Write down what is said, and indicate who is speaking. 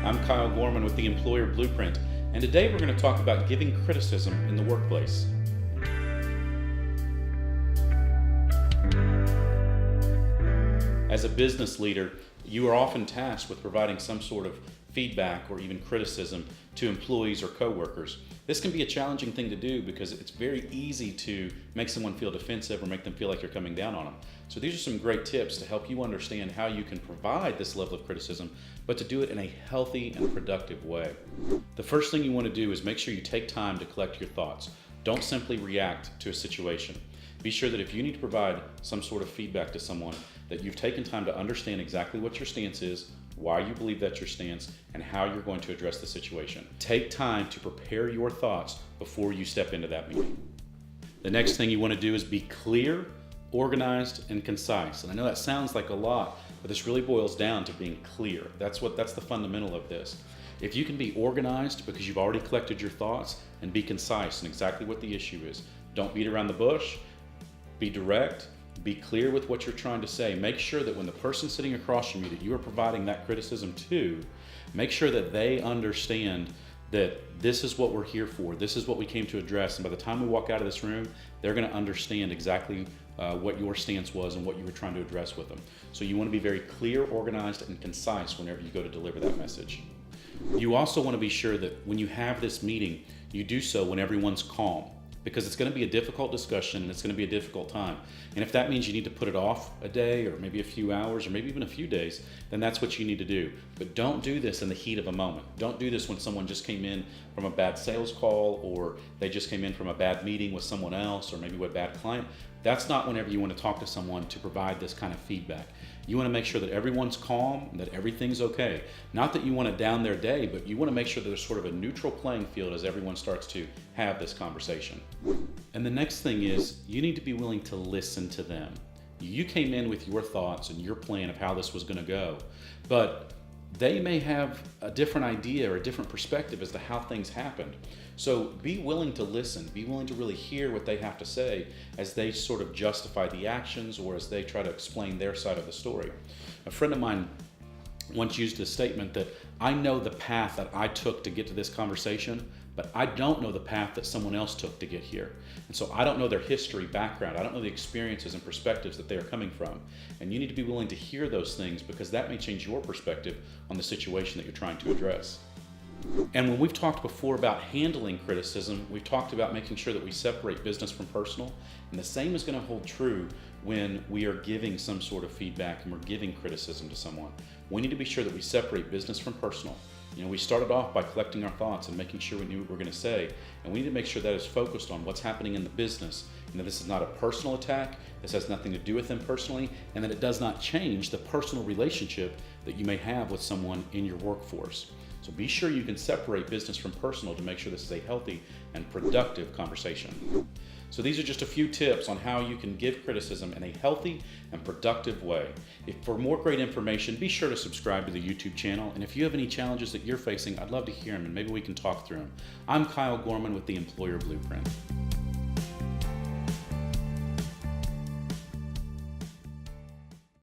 Speaker 1: I'm Kyle Gorman with the Employer Blueprint, and today we're going to talk about giving criticism in the workplace. As a business leader, you are often tasked with providing some sort of feedback or even criticism to employees or coworkers. This can be a challenging thing to do because it's very easy to make someone feel defensive or make them feel like you're coming down on them. So these are some great tips to help you understand how you can provide this level of criticism, but to do it in a healthy and productive way. The first thing you want to do is make sure you take time to collect your thoughts. Don't simply react to a situation. Be sure that if you need to provide some sort of feedback to someone, that you've taken time to understand exactly what your stance is, why you believe that's your stance, and how you're going to address the situation. Take time to prepare your thoughts before you step into that meeting. The next thing you want to do is be clear, organized, and concise. And I know that sounds like a lot, but this really boils down to being clear. That's the fundamental of this. If you can be organized because you've already collected your thoughts, and be concise in exactly what the issue is. Don't beat around the bush. Be direct. Be clear with what you're trying to say. Make sure that when the person sitting across from you that you are providing that criticism to, make sure that they understand that this is what we're here for. This is what we came to address. And by the time we walk out of this room, they're going to understand exactly what your stance was and what you were trying to address with them. So you want to be very clear, organized, and concise whenever you go to deliver that message. You also want to be sure that when you have this meeting, you do so when everyone's calm, because it's going to be a difficult discussion and it's going to be a difficult time. And if that means you need to put it off a day or maybe a few hours or maybe even a few days, then that's what you need to do. But don't do this in the heat of a moment. Don't do this when someone just came in from a bad sales call, or they just came in from a bad meeting with someone else, or maybe with a bad client. That's not whenever you want to talk to someone to provide this kind of feedback. You want to make sure that everyone's calm and that everything's okay. Not that you want to down their day, but you want to make sure that there's sort of a neutral playing field as everyone starts to have this conversation. And the next thing is you need to be willing to listen to them. You came in with your thoughts and your plan of how this was going to go, but they may have a different idea or a different perspective as to how things happened. So be willing to listen, be willing to really hear what they have to say as they sort of justify the actions or as they try to explain their side of the story. A friend of mine once used a statement that I know the path that I took to get to this conversation, but I don't know the path that someone else took to get here. And so I don't know their history, background. I don't know the experiences and perspectives that they are coming from. And you need to be willing to hear those things because that may change your perspective on the situation that you're trying to address. And when we've talked before about handling criticism, we've talked about making sure that we separate business from personal. And the same is going to hold true when we are giving some sort of feedback and we're giving criticism to someone. We need to be sure that we separate business from personal. We started off by collecting our thoughts and making sure we knew what we were going to say, and we need to make sure that is focused on what's happening in the business. This is not a personal attack, this has nothing to do with them personally, and that it does not change the personal relationship that you may have with someone in your workforce. So be sure you can separate business from personal to make sure this is a healthy and productive conversation. So these are just a few tips on how you can give criticism in a healthy and productive way. For more great information, be sure to subscribe to the YouTube channel. And if you have any challenges that you're facing, I'd love to hear them and maybe we can talk through them. I'm Kyle Gorman with the Employer Blueprint.